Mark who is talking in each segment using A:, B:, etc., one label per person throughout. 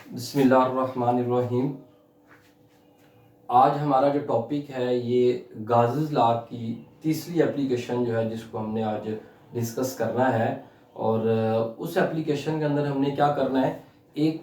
A: बिस्मिल्लाहिर्रहमानिर्रहीम। आज हमारा जो टॉपिक है ये गाज़िस लॉ की तीसरी एप्लीकेशन जो है जिसको हमने आज डिस्कस करना है। और उस एप्लीकेशन के अंदर हमने क्या करना है, एक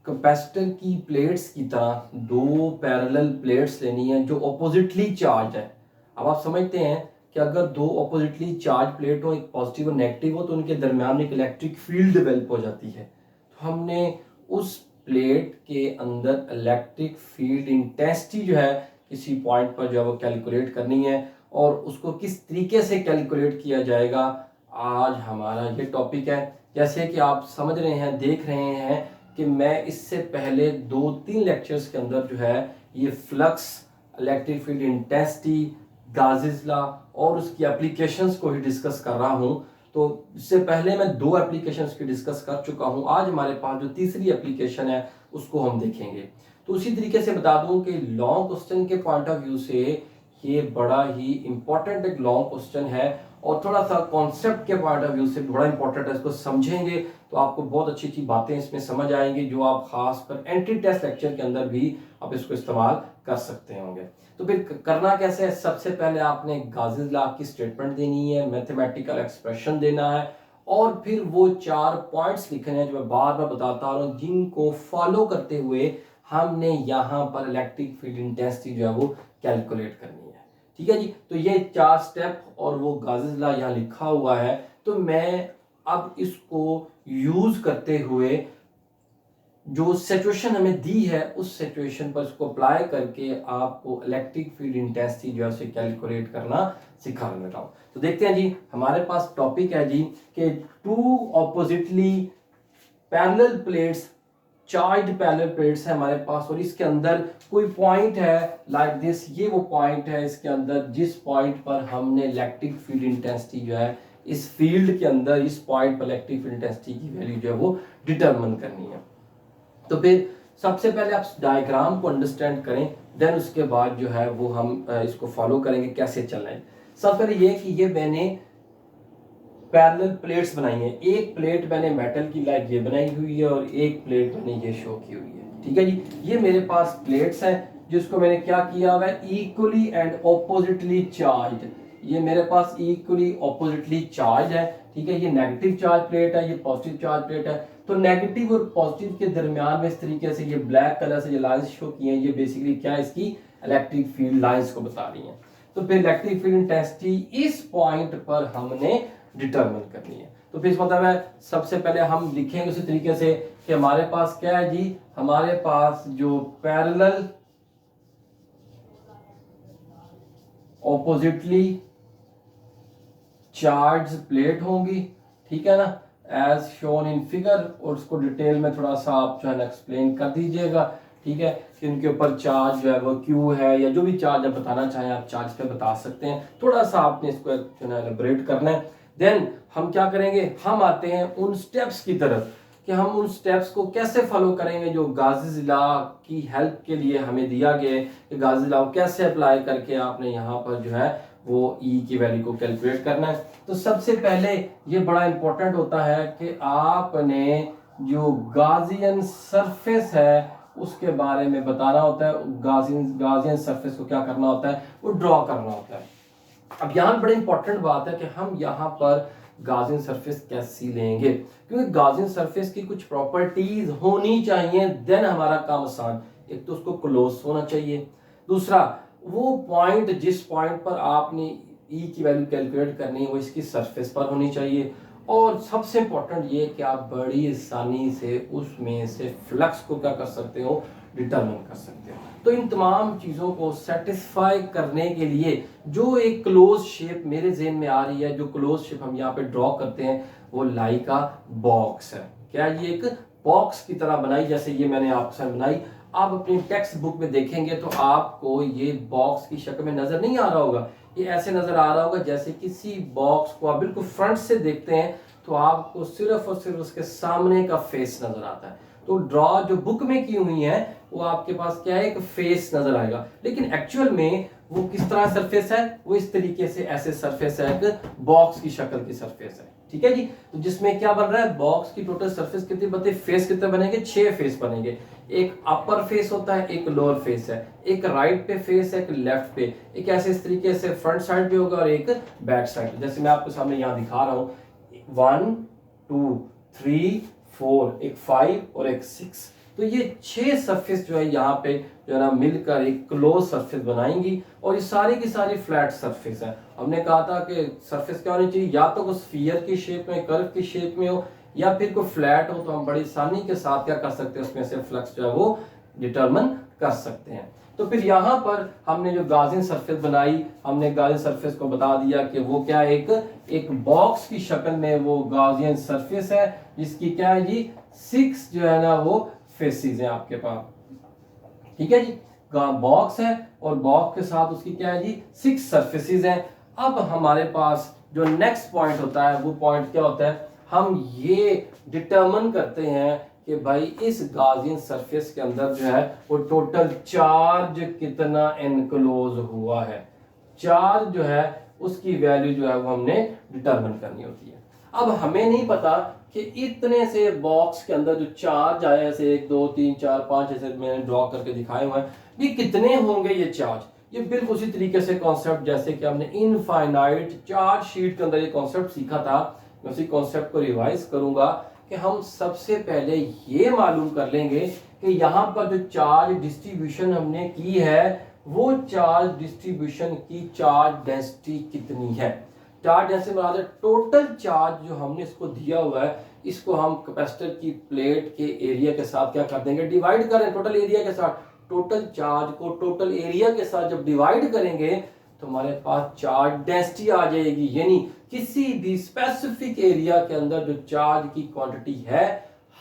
A: कैपेसिटर की प्लेट्स की तरह दो पैरेलल प्लेट्स लेनी है जो अपोजिटली चार्ज है। अब आप समझते हैं कि अगर दो अपोजिटली चार्ज प्लेट हो, एक पॉजिटिव और नेगेटिव हो, तो उनके दरमियान एक इलेक्ट्रिक फील्ड डेवलप हो जाती है। तो हमने उस प्लेट के अंदर इलेक्ट्रिक फील्ड इंटेंसिटी जो है किसी पॉइंट पर जो है वो कैलकुलेट करनी है, और उसको किस तरीके से कैलकुलेट किया जाएगा आज हमारा ये टॉपिक है। जैसे कि आप समझ रहे हैं, देख रहे हैं कि मैं इससे पहले 2-3 लेक्चर्स के अंदर जो है ये flux, electric field intensity, Gauss's law और उसकी एप्लीकेशंस को ही डिस्कस कर रहा हूं। तो इससे पहले मैं 2 एप्लीकेशंस की डिस्कस कर चुका हूं। आज हमारे पास जो तीसरी एप्लीकेशन है उसको हम देखेंगे। तो उसी तरीके से बता दूं कि लॉन्ग क्वेश्चन के पॉइंट ऑफ व्यू से ये बड़ा ही इंपॉर्टेंट एक लॉन्ग क्वेश्चन है, और थोड़ा सा कॉन्सेप्ट के पॉइंट ऑफ व्यू से बड़ा इंपॉर्टेंट है। इसको समझेंगे तो आपको बहुत अच्छी अच्छी बातें इसमें समझ आएंगी, जो आप खास कर एंट्री टेस्ट लेक्चर के अंदर भी आप इसको इस्तेमाल कर सकते होंगे। तो फिर करना कैसे है, सबसे पहले आपने गाज़िस लॉ की स्टेटमेंट देनी है, मैथमेटिकल एक्सप्रेशन देना है, और फिर वो 4 पॉइंट्स लिखने हैं जो मैं बार बार बताता रहा हूँ, जिनको फॉलो करते हुए हमने यहाँ पर इलेक्ट्रिक फील्ड इंटेंसिटी जो है वो कैलकुलेट करनी है। ठीक है जी। तो ये 4 स्टेप और वो गाज़िस लॉ यहाँ लिखा हुआ है। तो मैं अब इसको यूज करते हुए जो सिचुएशन हमें दी है उस सिचुएशन पर इसको अप्लाई करके आपको इलेक्ट्रिक फील्ड इंटेंसिटी जो है उसे कैलकुलेट करना सिखाने लगा हूं। तो देखते हैं जी, हमारे पास टॉपिक है जी कि 2 oppositely parallel plates, charge parallel plates है हमारे पास, और इसके अंदर कोई पॉइंट है लाइक दिस। ये वो पॉइंट है इसके अंदर जिस पॉइंट पर हमने इलेक्ट्रिक फील्ड इंटेंसिटी जो है इस फील्ड के अंदर, इस पॉइंट पर इलेक्ट्रिक फील्ड इंटेंसिटी की वैल्यू जो है वो डिटरमिन करनी है। तो फिर सबसे पहले आप डायग्राम को अंडरस्टैंड करें, देन उसके बाद जो है वो हम इसको फॉलो करेंगे कैसे चलना है। सबसे पहले ये कि ये मैंने पैरेलल प्लेट्स बनाई है। एक प्लेट मैंने मेटल की लाइक ये बनाई हुई है, और एक प्लेट मैंने ये शो की हुई है। ठीक है जी। ये मेरे पास प्लेट्स हैं जिसको मैंने क्या किया हुआ है, इक्वली एंड ऑपोजिटली चार्ज। ये मेरे पास इक्वली ऑपोजिटली चार्ज है। ठीक है, ये नेगेटिव चार्ज प्लेट है, ये पॉजिटिव चार्ज प्लेट है। तो नेगेटिव और पॉजिटिव के दरमियान में इस तरीके से ये ब्लैक कलर से जो लाइंस शो की हैं, ये बेसिकली क्या है, इसकी इलेक्ट्रिक फील्ड लाइंस को बता रही हैं। तो फिर इलेक्ट्रिक फील्ड इंटेंसिटी इस पॉइंट पर हमने डिटरमिन करनी है। तो फिर मतलब है सबसे पहले हम लिखेंगे उसी तरीके से कि हमारे पास क्या है जी, हमारे पास जो पैरेलल ऑपोजिटली चार्ज प्लेट होंगी, ठीक है ना, एज शोन इन फिगर, और उसको डिटेल में थोड़ा सा आप जो है ना एक्सप्लेन कर दीजिएगा। ठीक है, कि उनके ऊपर चार्ज जो है वो क्यू है, या जो भी चार्ज आप बताना चाहें आप चार्ज पे बता सकते हैं। थोड़ा सा आपने इसको जो है एलेबोरेट करना है। देन हम क्या करेंगे, हम आते हैं उन स्टेप्स की तरफ कि हम उन स्टेप्स को कैसे फॉलो करेंगे जो गाज़िस लॉ की हेल्प के लिए हमें दिया गया है, कि गाज़िस लॉ कैसे अप्लाई करके आपने यहाँ पर जो है वो ई की वैल्यू को कैलकुलेट करना है। तो सबसे पहले ये बड़ा इंपॉर्टेंट होता है कि आपने जो गाजियन सरफेस है उसके बारे में बताना होता है। गाजियन सरफेस को क्या करना होता है, वो ड्रॉ करना होता है। अब यहाँ बड़ी इंपॉर्टेंट बात है कि हम यहाँ पर गाजियन सरफेस कैसी लेंगे, क्योंकि गाजियन सरफेस की कुछ प्रॉपर्टीज होनी चाहिए, देन हमारा काम आसान। एक तो उसको क्लोज होना चाहिए, दूसरा वो पॉइंट जिस पॉइंट पर आपने ई की वैल्यू कैलकुलेट करनी है वो इसकी सरफेस पर होनी चाहिए, और सबसे इंपॉर्टेंट ये कि आप बड़ी आसानी से उसमें से फ्लक्स को क्या कर सकते हो, डिटरमिन कर सकते हो। तो इन तमाम चीज़ों को सेटिस्फाई करने के लिए जो एक क्लोज शेप मेरे ज़हन में आ रही है, जो क्लोज शेप हम यहाँ पे ड्रॉ करते हैं, वो लाइक अ बॉक्स है। क्या ये एक बॉक्स की तरह बनाई, जैसे ये मैंने आपके साथ बनाई। आप अपनी टेक्स्ट बुक में देखेंगे तो आपको ये बॉक्स की शक्ल में नजर नहीं आ रहा होगा, ये ऐसे नजर आ रहा होगा जैसे किसी बॉक्स को आप बिल्कुल फ्रंट से देखते हैं तो आपको सिर्फ और सिर्फ उसके सामने का फेस नजर आता है। तो ड्रॉ जो बुक में की हुई है वो आपके पास क्या है, एक फेस नजर आएगा, लेकिन एक्चुअल में वो किस तरह सरफेस है, वो इस तरीके से ऐसे सरफेस है, एक बॉक्स की शक्ल की सरफेस है। ठीक है जी। तो जिसमें क्या बन रहा है, बॉक्स की टोटल सरफेस कितनी बनती है, फेस कितने बनेंगे, 6 फेस बनेंगे। एक अपर फेस होता है, एक लोअर फेस है, एक राइट पे फेस है, एक लेफ्ट पे, एक ऐसे इस तरीके से फ्रंट साइड पे होगा और एक बैक साइड पे। जैसे मैं आपके सामने यहाँ दिखा रहा हूँ 1 2 3 4, एक 5 और एक 6। तो ये 6 सरफेस जो है यहाँ पे जो है ना मिलकर एक क्लोज सरफेस बनाएंगी और ये सारी की सारी फ्लैट सरफेस है। हमने कहा था कि सरफेस क्या होनी चाहिए, या तो कोई स्फीयर की शेप में, कर्व की शेप में हो, या फिर कोई फ्लैट हो, तो हम बड़ी आसानी के साथ क्या कर सकते हैं, उसमें से फ्लक्स जो है वो डिटरमिन कर सकते हैं। तो फिर यहाँ पर हमने जो गाजियन सरफेस बनाई, हमने गाजियन सरफेस को बता दिया कि वो क्या है, एक बॉक्स की शक्ल में वो गाजियन सरफेस है, जिसकी क्या है जी 6 जो है ना वो फेसेस हैं आपके पास। ठीक है जी, बॉक्स है और बॉक्स के साथ उसकी क्या है जी 6 सरफेसेस हैं। अब हमारे पास जो नेक्स्ट पॉइंट होता है वो पॉइंट क्या होता है, हम ये डिटरमिन करते हैं कि भाई इस गाजियन सरफेस के अंदर जो है वो टोटल चार्ज कितना एनक्लोज हुआ है। चार्ज जो है उसकी वैल्यू जो है वो हमने डिटरमिन करनी होती है। अब हमें नहीं पता कि इतने से बॉक्स के अंदर जो चार्ज आए, ऐसे 1 2 3 4 5 ऐसे मैंने ड्रॉ करके दिखाए हुए हैं, ये कितने होंगे ये चार्ज। ये बिल्कुल उसी तरीके से कॉन्सेप्ट जैसे कि हमने इनफाइनाइट चार्ज शीट के अंदर ये कॉन्सेप्ट सीखा था, मैं उसी कॉन्सेप्ट को रिवाइज करूंगा कि हम सबसे पहले ये मालूम कर लेंगे कि यहाँ पर जो चार्ज डिस्ट्रीब्यूशन हमने की है वो चार्ज डिस्ट्रीब्यूशन की चार्ज डेंसिटी कितनी है। चार्ज डेंसिटी बराबर टोटल चार्ज जो हमने इसको दिया हुआ है, इसको हम कैपेसिटर की प्लेट के एरिया के साथ क्या कर देंगे, डिवाइड करें टोटल एरिया के साथ। टोटल चार्ज को टोटल एरिया के साथ जब डिवाइड करेंगे तो हमारे पास चार्ज डेंसिटी आ जाएगी, यानी किसी भी स्पेसिफिक एरिया के अंदर जो चार्ज की क्वांटिटी है,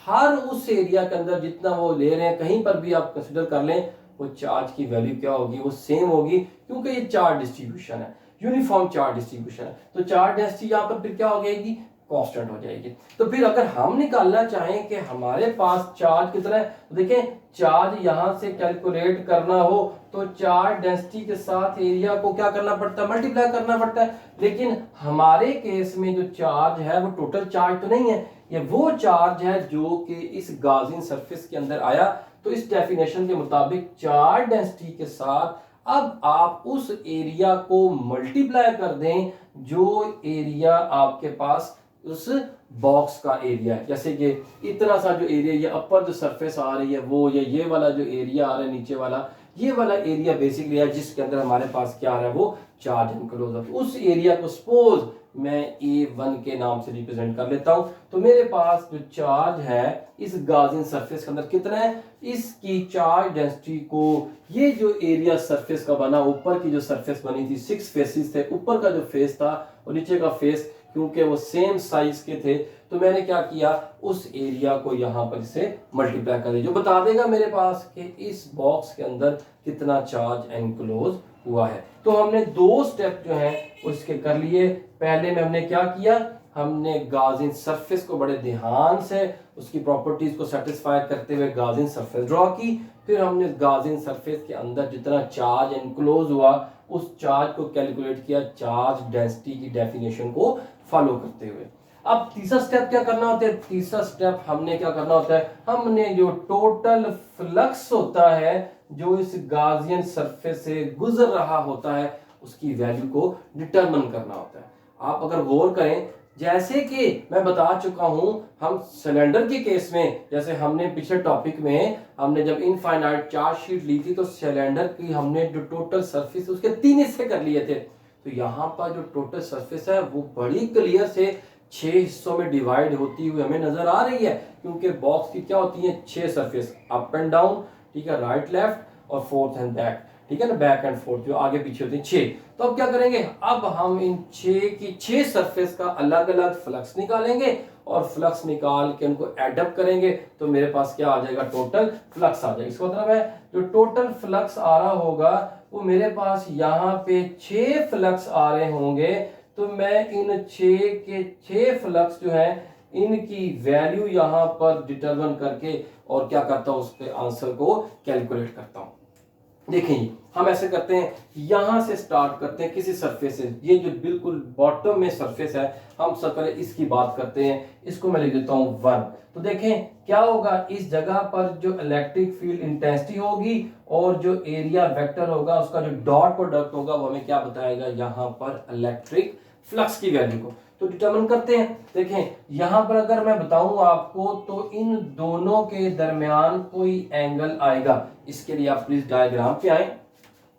A: हर उस एरिया के अंदर जितना वो ले रहे हैं, कहीं पर भी आप कंसिडर कर लें, वो चार्ज की वैल्यू क्या होगी, वो सेम होगी, क्योंकि ये चार्ज डिस्ट्रीब्यूशन है, यूनिफॉर्म चार्ज डिस्ट्रीब्यूशन है। तो चार्ज डेंसिटी यहाँ पर फिर क्या हो जाएगी, कांस्टेंट हो जाएगी। तो फिर अगर हम निकालना चाहें कि हमारे पास चार्ज कितना है, तो देखें चार्ज यहां से कैलकुलेट करना हो तो चार्ज डेंसिटी के साथ एरिया को क्या करना पड़ता है, मल्टीप्लाई करना पड़ता है। लेकिन हमारे केस में जो चार्ज है वो टोटल चार्ज तो नहीं है, ये वो चार्ज है जो कि इस गाजियन सरफेस के अंदर आया। तो इस डेफिनेशन के मुताबिक चार्ज डेंसिटी के साथ अब आप उस एरिया को मल्टीप्लाई कर दें जो एरिया आपके पास उस बॉक्स का एरिया है। जैसे कि इतना सा जो एरिया, ये अपर जो सरफेस आ रही है वो, ये वाला जो एरिया आ रहा है नीचे वाला, ये वाला एरिया बेसिकली है जिसके अंदर हमारे पास क्या आ रहा है, वो चार्ज एनक्लोज है। उस एरिया को सपोज मैं A1 के नाम से रिप्रेजेंट कर लेता हूं। तो मेरे पास जो चार्ज है इस गाजियन सरफेस के अंदर कितना है, इसकी चार्ज डेंसिटी को, ये जो एरिया सरफेस का बना, ऊपर की जो सरफेस बनी थी 6 फेसेस थे, ऊपर का जो फेस था और नीचे का फेस, क्योंकि वो सेम साइज के थे, तो मैंने क्या किया, उस एरिया को यहां पर इसे मल्टीप्लाई कर दिया, जो बता देगा मेरे पास कि इस बॉक्स के अंदर कितना चार्ज एनक्लोज हुआ है। तो हमने 2 स्टेप जो हैं उसके कर लिए। पहले में हमने क्या किया, हमने गाजियन सरफेस को बड़े ध्यान से उसकी प्रॉपर्टीज को सेटिस्फाई करते हुए गाजियन सरफेस ड्रॉ की। फिर हमने गाजियन सरफेस के अंदर जितना चार्ज एनक्लोज हुआ उस चार्ज को कैलकुलेट किया चार्ज डेंसिटी की डेफिनेशन को फॉलो करते हुए। अब तीसरा स्टेप क्या करना होता है, तीसरा स्टेप हमने क्या करना होता है, हमने जो टोटल फ्लक्स होता है जो इस गाजियन सरफेस से गुजर रहा होता है उसकी वैल्यू को डिटरमिन करना होता है। आप अगर गौर करें, जैसे कि मैं बता चुका हूं, हम सिलेंडर के केस में, जैसे हमने पिछले टॉपिक में हमने जब इनफाइनाइट चार्ज शीट ली थी तो सिलेंडर की हमने जो टोटल सरफेस उसके 3 हिस्से कर लिए थे। तो यहाँ पर जो टोटल सरफेस है वो बड़ी क्लियर से 6 हिस्सों में डिवाइड होती हुई हमें नजर आ रही है, क्योंकि बॉक्स की क्या होती है 6 सरफेस, अप एंड डाउन, ठीक है, राइट लेफ्ट और फोर्थ एंड बैक, ठीक है ना, बैक एंड फोर्थ जो आगे पीछे होती है 6। तो अब क्या करेंगे, अब हम इन 6 सरफेस का अलग अलग फ्लक्स निकालेंगे और फ्लक्स निकाल के उनको एडअप करेंगे, तो मेरे पास क्या आ जाएगा, टोटल फ्लक्स आ जाएगा। इसका मतलब है जो टोटल फ्लक्स आ रहा होगा वो मेरे पास यहाँ पे 6 फ्लक्स आ रहे होंगे। तो मैं इन 6 के 6 फ्लक्स जो है इनकी वैल्यू यहां पर डिटरमिन करके और क्या करता हूं, उसके आंसर को कैलकुलेट करता हूं। देखें हम ऐसे करते हैं, यहां से स्टार्ट करते हैं किसी सरफेस से, ये जो बिल्कुल बॉटम में सरफेस है, हम सब पहले इसकी बात करते हैं, इसको मैं लिख देता हूं 1। तो देखें क्या होगा, इस जगह पर जो इलेक्ट्रिक फील्ड इंटेंसिटी होगी और जो एरिया वेक्टर होगा उसका जो डॉट प्रोडक्ट होगा वो हमें क्या बताएगा, यहां पर इलेक्ट्रिक फ्लक्स की वैल्यू को तो डिटरमिन करते हैं। देखें यहां पर अगर मैं बताऊं आपको तो इन दोनों के दरमियान कोई एंगल आएगा, इसके लिए आप प्लीज डायग्राम पे आए।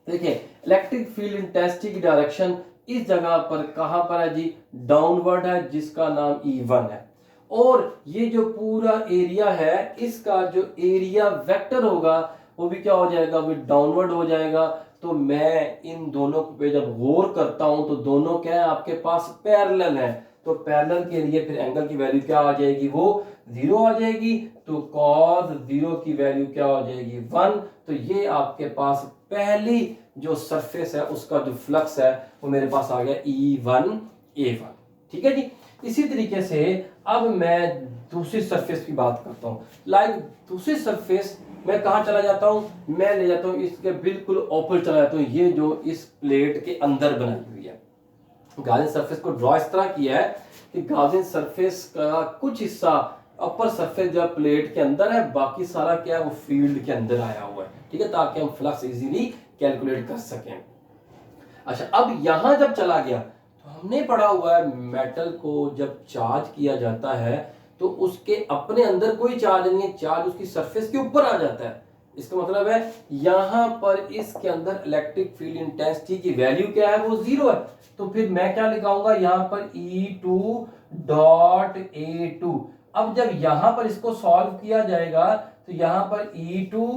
A: देखिए इलेक्ट्रिक फील्ड इंटेंसिटी की डायरेक्शन इस जगह पर कहां पर है जी, डाउनवर्ड है, जिसका नाम E1 है। और ये जो पूरा एरिया है इसका जो एरिया वेक्टर होगा वो भी क्या हो जाएगा, वो डाउनवर्ड हो जाएगा। तो मैं इन दोनों पे जब गौर करता हूं तो दोनों क्या है आपके पास पैरेलल है, तो पैरेलल के लिए फिर एंगल की वैल्यू क्या आ जाएगी, वो 0 आ जाएगी। तो cos 0 की वैल्यू क्या हो जाएगी, 1। तो ये आपके पास पहली जो सरफेस है उसका जो फ्लक्स है वो मेरे पास आ गया E1A1। ठीक है जी। इसी तरीके से अब मैं दूसरी सरफेस की बात करता हूं। लाइक दूसरी सरफेस मैं कहां चला जाता हूं, मैं ले जाता हूं इसके बिल्कुल ओपल चला जाता हूं, ये जो इस प्लेट के अंदर बनाई हुई है। गाउसियन सरफेस को ड्रॉ इस तरह किया है कि गाउसियन सरफेस का कुछ हिस्सा अपर सरफेस जो प्लेट के अंदर है, बाकी सारा क्या है वो फील्ड के अंदर आया हुआ है। ठीक है, ताकि हम फ्लक्स इजीली कैलकुलेट कर सकें। अच्छा अब यहां जब चला गया तो हमने पढ़ा हुआ है मेटल को जब चार्ज किया जाता है तो उसके अपने अंदर कोई चार्ज नहीं है, चार्ज उसकी सरफेस के ऊपर आ जाता है। इसका मतलब है यहां पर इसके अंदर इलेक्ट्रिक फील्ड इंटेंसिटी की वैल्यू क्या है, वो 0 है। तो फिर मैं क्या लिखाऊंगा यहां पर E2 डॉट A2। अब जब यहां पर इसको सॉल्व किया जाएगा तो यहां पर E2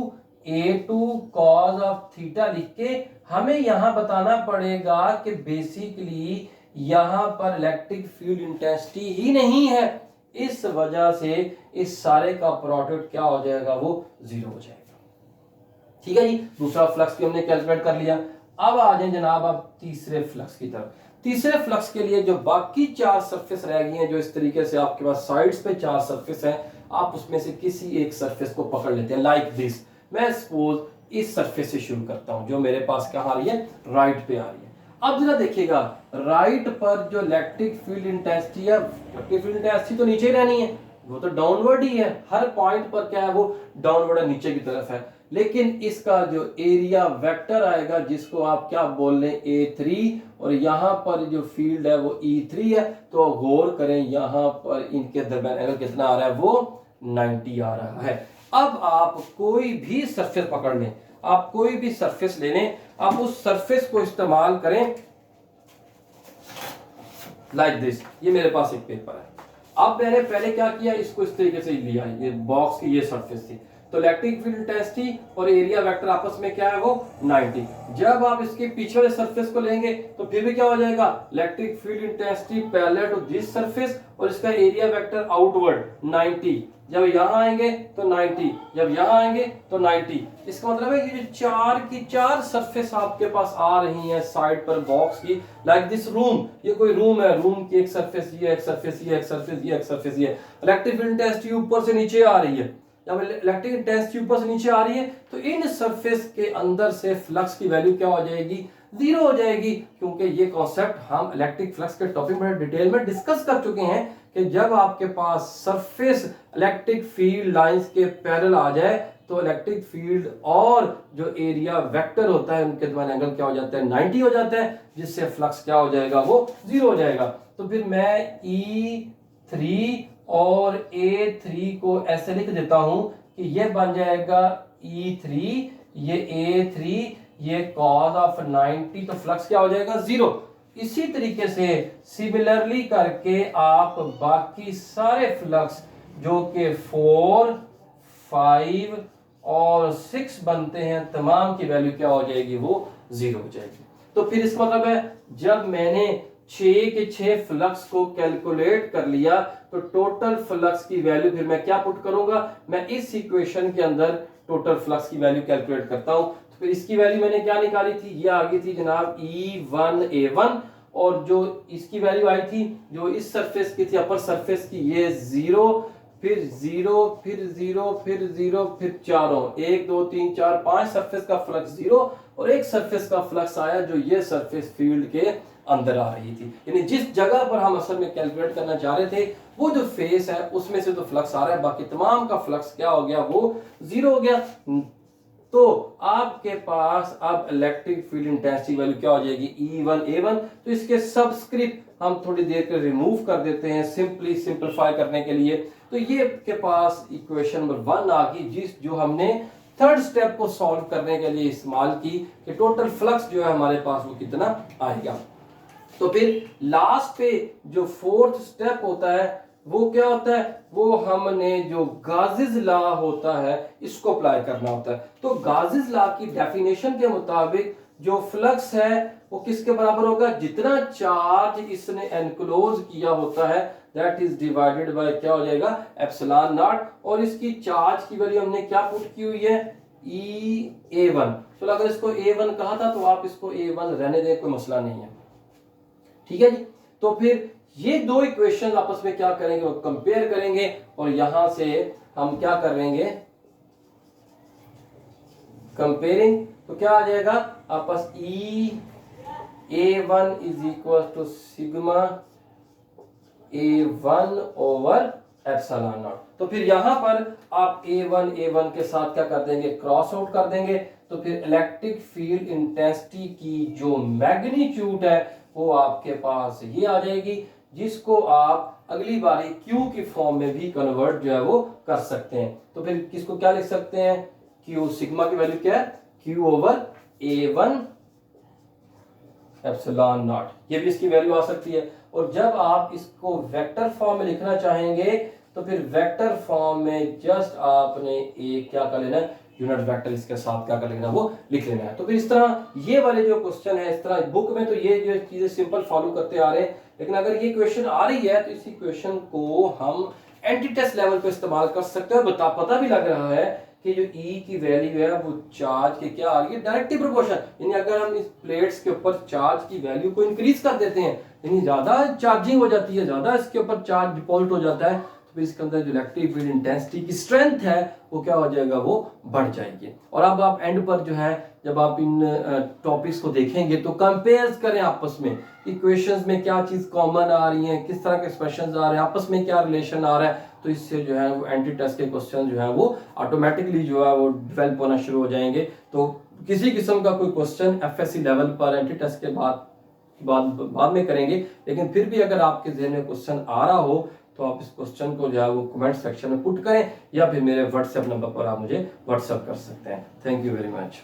A: A2 cos of theta लिख के हमें यहां बताना पड़ेगा कि बेसिकली यहां पर इलेक्ट्रिक फील्ड इंटेंसिटी ही नहीं है, इस वजह से इस सारे का प्रोडक्ट क्या हो जाएगा, वो 0 हो जाएगा। ठीक है जी, दूसरा फ्लक्स भी हमने कैलकुलेट कर लिया। अब आ जाए जनाब अब तीसरे फ्लक्स की तरफ। तीसरे फ्लक्स के लिए जो बाकी 4 सरफेस रह गई हैं, जो इस तरीके से आपके पास साइड्स पे 4 सरफेस हैं, आप उसमें से किसी एक सरफेस को पकड़ लेते हैं लाइक दिस। मैं सपोज इस सरफेस से शुरू करता हूं जो मेरे पास कहां आ रही है, राइट पे आ रही है। अब जरा देखिएगा राइट पर जो इलेक्ट्रिक फील्ड इंटेंसिटी है, इलेक्ट्रिक फील्ड इंटेंसिटी तो नीचे रहनी है, वो तो डाउनवर्ड ही है, हर पॉइंट पर क्या है वो डाउनवर्ड है, नीचे की तरफ है। लेकिन इसका जो एरिया वेक्टर आएगा जिसको आप क्या बोल रहे हैं A3, और यहां पर जो फील्ड है वो E3 है। तो गौर करें यहां पर इनके दरमियान एंगल कितना आ रहा है, वो 90 आ रहा है। अब आप कोई भी सरफेस पकड़ लें, आप कोई भी सरफेस ले लें, आप उस सरफेस को इस्तेमाल करें लाइक दिस। ये मेरे पास एक पेपर है। अब मैंने पहले क्या किया, इसको इस तरीके से लिया, ये बॉक्स की ये सरफेस थी, तो इलेक्ट्रिक फील्ड इंटेंसिटी और एरिया वेक्टर आपस में क्या है, वो 90। जब आप इसके पीछे वाले सरफेस को लेंगे तो फिर भी क्या हो जाएगा, electric field intensity parallel to this surface और इसका एरिया वेक्टर आउटवर्ड 90। जब यहां आएंगे तो 90, जब यहां आएंगे तो 90। इसका मतलब है कि जो 4 की 4 सरफेस आपके पास आ रही हैं साइड पर बॉक्स की, लाइक दिस रूम, ये कोई रूम है, रूम की एक सरफेस ये, एक सरफेस ये, एक सरफेस ये, एक सरफेस ये। इलेक्ट्रिक फील्ड इंटेंसिटी ऊपर से नीचे आ रही है, जब इलेक्ट्रिक इंटेंसिटी ऊपर से नीचे आ रही है तो इन सरफेस के अंदर से फ्लक्स की वैल्यू क्या हो जाएगी, 0 हो जाएगी। क्योंकि ये कॉन्सेप्ट हम इलेक्ट्रिक फ्लक्स के टॉपिक में डिटेल में डिस्कस कर चुके हैं कि जब आपके पास सरफेस इलेक्ट्रिक फील्ड लाइंस के पैरेलल आ जाए तो इलेक्ट्रिक फील्ड और जो एरिया वेक्टर होता है उनके दरमियान एंगल क्या हो जाता है, 90 हो जाता है, जिससे फ्लक्स क्या हो जाएगा, वो 0 हो जाएगा। तो फिर मैं E3 और A3 को ऐसे लिख देता हूं कि ये बन जाएगा E3, ये A3, ये cos ऑफ 90, तो फ्लक्स क्या हो जाएगा, 0। इसी तरीके से सिमिलरली करके आप बाकी सारे फ्लक्स जो कि 4, 5 और 6 बनते हैं, तमाम की वैल्यू क्या हो जाएगी, वो 0 हो जाएगी। तो फिर इसका मतलब है जब मैंने 6 के 6 फ्लक्स को कैलकुलेट कर लिया तो टोटल फ्लक्स की वैल्यू फिर मैं क्या पुट करूंगा, मैं इस इक्वेशन के अंदर टोटल फ्लक्स की वैल्यू कैलकुलेट करता हूं। तो फिर इसकी वैल्यू मैंने क्या निकाली थी, ये आ गई थी जनाब E1A1, और जो इसकी वैल्यू आई थी जो इस सरफेस की थी, अपर सरफेस की, ये 0 फिर 0, फिर 0, फिर 0, फिर चारों 1 2 3 4 5 सरफेस का फ्लक्स 0 और एक सरफेस का फ्लक्स आया जो ये सरफेस फील्ड के अंदर आ रही थी। यानी जिस जगह पर हम असल में कैलकुलेट करना चाह रहे थे वो जो फेस है उसमें से तो फ्लक्स आ रहा है, बाकी तमाम का फ्लक्स क्या हो गया, वो 0 हो गया। तो आपके पास अब इलेक्ट्रिक फील्ड इंटेंसिटी वैल्यू क्या हो जाएगी, E1 A1। तो इसके सबस्क्रिप्ट हम थोड़ी देर के रिमूव कर देते हैं सिंपली सिंपलीफाई करने के लिए। तो ये के पास इक्वेशन नंबर 1 आ गई, जो हमने थर्ड स्टेप को सॉल्व करने के लिए इस्तेमाल की कि टोटल फ्लक्स जो है हमारे पास वो कितना आएगा। तो फिर लास्ट पे जो फोर्थ स्टेप होता है वो क्या होता है, वो हमने जो गाजिस लॉ होता है इसको अप्लाई करना होता है। तो गाजिस लॉ की डेफिनेशन के मुताबिक जो फ्लक्स है वो किसके बराबर होगा, जितना चार्ज इसने एनक्लोज किया होता है दैट इज डिवाइडेड बाय क्या हो जाएगा, एप्सिलॉन नॉट। और इसकी चार्ज की वैल्यू हमने क्या पुट की हुई है, E1। तो अगर इसको A1 कहा था तो आप इसको A1 रहने दें, कोई मसला नहीं है, ठीक है जी। तो फिर ये दो इक्वेशन आपस में क्या करेंगे, वो कंपेयर करेंगे और यहां से हम क्या करेंगे, कंपेयरिंग। तो क्या आ जाएगा आपस A1 is equal to sigma A1 over epsilon naught. तो फिर यहां पर आप A1 के साथ क्या कर देंगे, क्रॉस आउट कर देंगे। तो फिर इलेक्ट्रिक फील्ड इंटेंसिटी की जो मैग्नीट्यूड है वो आपके पास ये आ जाएगी, जिसको आप अगली बारी Q की फॉर्म में भी कन्वर्ट जो है वो कर सकते हैं। तो फिर किसको क्या लिख सकते हैं, Q सिग्मा की वैल्यू क्या है, Q over A1 epsilon not, ये भी इसकी वैल्यू आ सकती है। और जब आप इसको वेक्टर फॉर्म में लिखना चाहेंगे तो फिर वेक्टर फॉर्म में जस्ट आपने एक क्या कर लेना है, यूनिट वेक्टर इसके साथ क्या कर लेना, वो लिख लेना है। तो फिर इस तरह ये वाले जो क्वेश्चन है, इस तरह बुक में तो ये जो चीजें सिंपल फॉलो करते आ रहे हैं, लेकिन अगर ये क्वेश्चन आ रही है तो इसी क्वेश्चन को हम एंटी टेस्ट लेवल पे इस्तेमाल कर सकते हैं। पता भी लग रहा है कि जो E की वैल्यू है वो चार्ज के क्या आ रही है, डायरेक्टली प्रोपोर्शन। यानी अगर हम इस प्लेट्स के ऊपर चार्ज की वैल्यू को इंक्रीज कर देते हैं, यानी ज्यादा चार्जिंग हो जाती है, ज्यादा इसके ऊपर चार्ज डिपॉजिट हो जाता है, तो फिर इसके अंदर जो इलेक्ट्रिक फील्ड इंटेंसिटी की स्ट्रेंथ है वो क्या हो जाएगा, वो बढ़ जाएगी। और अब आप एंड पर जो है जब आप इन टॉपिक्स को देखेंगे तो कंपेयर करें आपस में, इक्वेशंस में क्या चीज कॉमन आ रही है, किस तरह के एक्सप्रेशंस आ रहे हैं, आपस में क्या रिलेशन आ रहा है। तो इससे जो है वो एंटी टेस्ट के क्वेश्चन जो है वो ऑटोमेटिकली जो है वो डेवलप होना शुरू हो जाएंगे। तो किसी किस्म का कोई क्वेश्चन FSC लेवल पर एंटी टेस्ट के बाद में करेंगे, लेकिन फिर भी अगर आपके जहन में क्वेश्चन आ रहा हो तो आप इस क्वेश्चन को जो है वो कमेंट सेक्शन में पुट करें या फिर मेरे व्हाट्सएप नंबर पर आप मुझे व्हाट्सएप कर सकते हैं। Thank you very much.